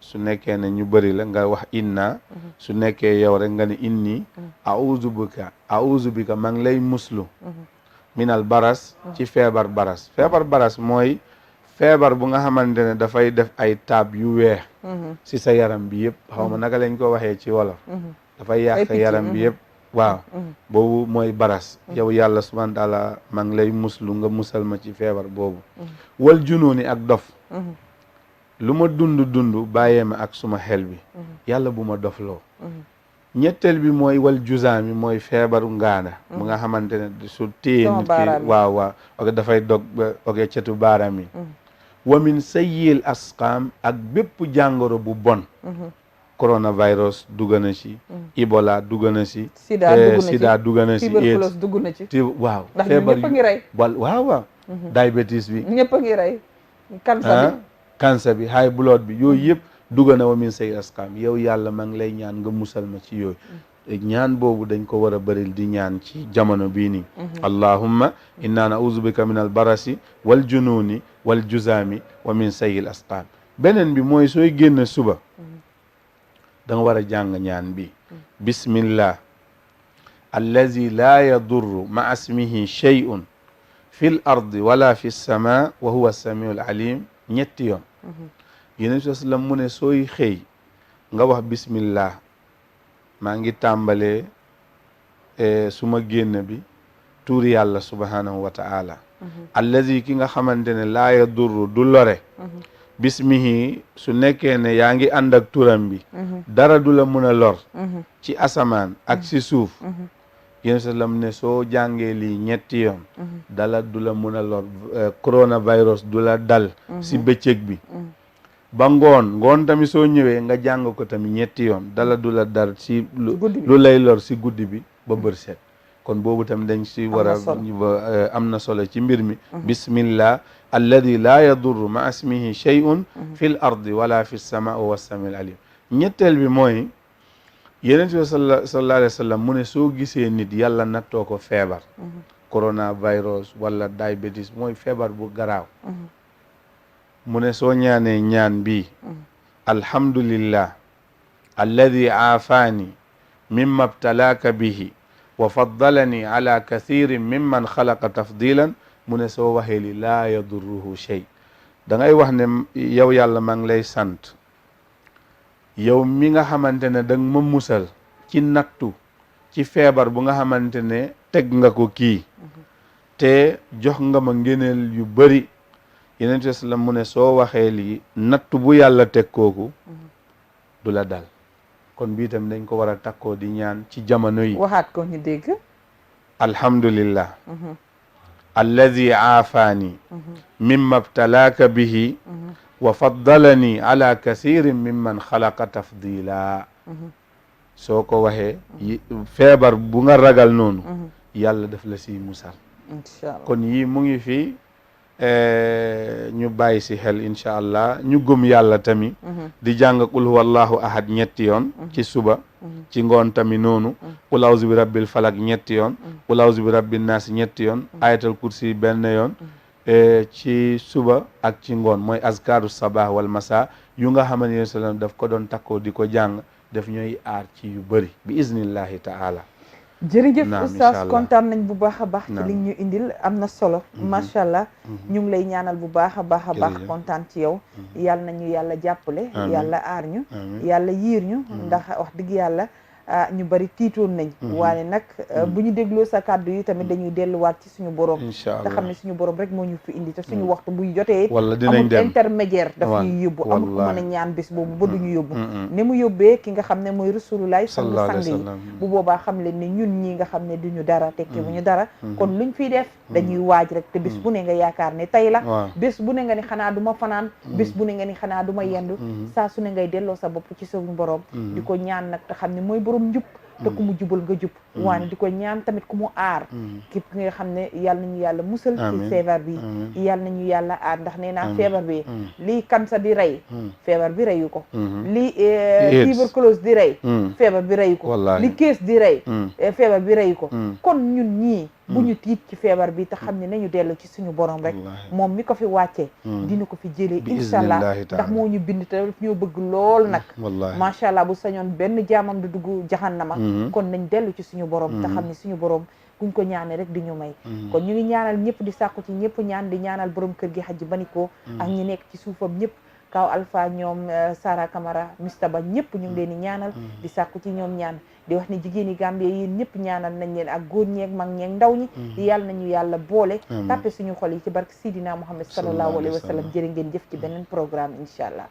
su nekkee ne ñu bëri la nga wax inna su nekkee yow rek nga ne inni auzu bika maa ngi lay muslu minal baras ci feebar baras mooy feebar bu nga xamante ne dafay def ay taab yu weex si sa yaram bi yëpp xaw ma naka lañ ko waxee ci wolof dafay yàq yaram bi yëpp waaw boobu mooy baras yow yàlla subhanahu wa taala maa ngi lay muslu nga musal ma ci feebar boobu wal junuuni ak dof lu ma dund bàyyee ma ak suma xel bi yàlla bu ma dofloo ñetteel bi mooy wal juzaami mooy feebaru ngaana bu nga xamante ne su téye nit ki waaw ok dafay dog ok cetu baaraam yi wa min sayyil asqaam ak bépp jàngoro bu bon coronavirus dugg na ci Ebola dugg na ci sida dugg na ci tuberculose dugg na ci waaw ndax ñëpp a ngi rey waaw diabetes bi ñëpp a ngi rey cancer bi high blood bi yooyu yëpp dugg na wa min say askam yow yàlla maa ngi lay ñaan nga musal ma ci yooyu ñaan boobu dañ ko war a bëril di ñaan ci jamono bii nii allahumma inna nauzu bika min al barasi wal jununi wal juzaami wa min sayil asqam beneen bi mooy sooy génn suba da nga war a jàng ñaan bi bismillah allazi laa yadurru ma asmihi shay'un fi l ardi wala fi lsama wa huwa samiu al alim ñetti yoon yeneen bi sallam mu ne sooy xëy nga wax bismillah maa ngi tàmbalee suma génn bi tuur yàlla subhanahu wa ta'ala allazi ki nga xamante ne laa yadurru du lore bismihi su nekkee ne yaa ngi ànd ak turam bi dara du la mun a lor ci asamaan ak ci suuf yéen sallam ne soo jàngee lii ñetti yoon dala du la mun a lor coronavirus du la dal si bëccëg bi ba ngoon tamit soo ñëwee nga jàng ko tamit ñetti yoon dala du la dar si lu lay lor si guddi bi ba bër set kon boobu tamit dañ si war a am na solo ci mbir mi bismillah alladi laa yadurru ma ismihi shay'un fi l ardi wala fi lsama wa sami al alim ñetteel bi mooy yeneen bi sallallahu alayhi wa sallam mu ne soo gisee nit yàlla nattoo ko feebar coronavirus wala diabetes mooy feebar bu garaaw mu ne soo ñaanee ñaan bi alhamdulillah alladi aafaani mimma btalaaka bihi wa faddalani ala kathirin mimman xalaqa tafdilan mu ne soo waxee li laa yadurruhu shay da ngay wax ne yow yàlla maa ngi lay sant yow mi nga xamante ne danga ma musal ci nattu ci feebar bu nga xamante ne teg nga ko kii te jox nga ma ngëneel yu bëri yeneen bi sallam mu ne soo waxee lii nattu bu yàlla teg kooku du la dal kon bii tam dañ ko war a takkoo di ñaan ci jamono yi waxaat ko ñu dégg alhamdulillah alladi aafaani mimma btalaaka bihi wa faddalani ala kasirin mimman xalaqa tafdila soo ko waxee feebar bu nga ragal noonu yàlla daf la siy musal incha allah kon yii mu ngi fii ñu bàyyi si xel incha allah ñu gëm yàlla tamit di jàng qul huwallahu ahad ñetti yoon ci suba ci ngoon tamit noonu qul awzu bi rabbil falak ñetti yoon qul awzu bi rabbin naas ñetti yoon ayatal kursi benn yoon ci suba ak ci ngoon mooy azkaru sabah wal masa yu nga xamante ne sallam daf ko doon takkoo di ko jàng daf ñooy aar ci yu bëri bi iznillahi taala jërëjëf oustaz kontaan nañ bu baax a baax ci li ñu indil am na solo macha allah ñu ngi lay ñaanal bu baax a baax kontaan ci yow yàlla nañu yàlla jàppale yàlla aar ñu yàlla yiir ñu ndax wax dëgg yàlla ñu bari tiitoon nañ waaye nag bu ñu dégloo sa kàddu yi tamit dañuy delluwaat ci suñu borom te xam ne suñu borom rek moo ñu fi indi te suñu waxtu buy jotee it amul intermédiaire daf ñuy yóbbu amul ku mën a ñaan bés boobu ba duñu yóbbu ne mu yóbbee ki nga xam ne mooy rasulullah sang yi bu boobaa xam leen ne ñun ñi nga xam ne duñu dara tekki bu ñu dara kon luñ fiy def dañuy waaj rek te bés bu ne nga yaakaar ne tey la bés bu ne nga ni xanaa du ma fanaan bés bu ne nga ni xanaa du ma yendu saa su ne ngay delloo sa bopp ci suñu borom di ko ñaan nag te xam ne mooy borom njub te ku mu jubal nga jub waane di ko ñaan tamit ku mu aar képp ki nga xam ne yàlla nañu yàlla musal ci feebar bi yàlla nañu yàlla aar ndax nee naa feebar bi lii cancer di rey feebar bi reyu ko lii tuberculose di rey feebar bi reyu ko li kees di rey feebar bi reyu ko kon ñun ñii bu ñu tiit ci feebar bi te xam ne nañu dellu ci suñu borom rek moom mi ko fi wàccee dina ko fi jëlee incha allah ndax moo ñu bind te ñoo bëgg lool nag macha allah bu sañoon benn jaamam du dugg jahannama kon nañ dellu ci suñu borom te xam ne suñu borom kuñ ko ñaane rek di ñu may kon ñu ngi ñaanal ñëpp di sàkku ci ñëpp ñaan di ñaanal borom kër gi Hadji Baniko ak ñi nekk ci suufam ñëpp Kaw Alpha ñoom Sara Camara Mistaba ñëpp ñu ngi leen di ñaanal di sàkku ci ñoom ñaan di wax ni jigéen yi Gambie yéen ñëpp ñaanal nañ leen ak góor ñeeg mag ñeeg ndaw ñi yàlla nañu yàlla boole tàppe suñu xol yi ci barke Sidina Muhammad sallallahu alayhi wa sallam jërë ngeen jëf ci beneen programme incha allah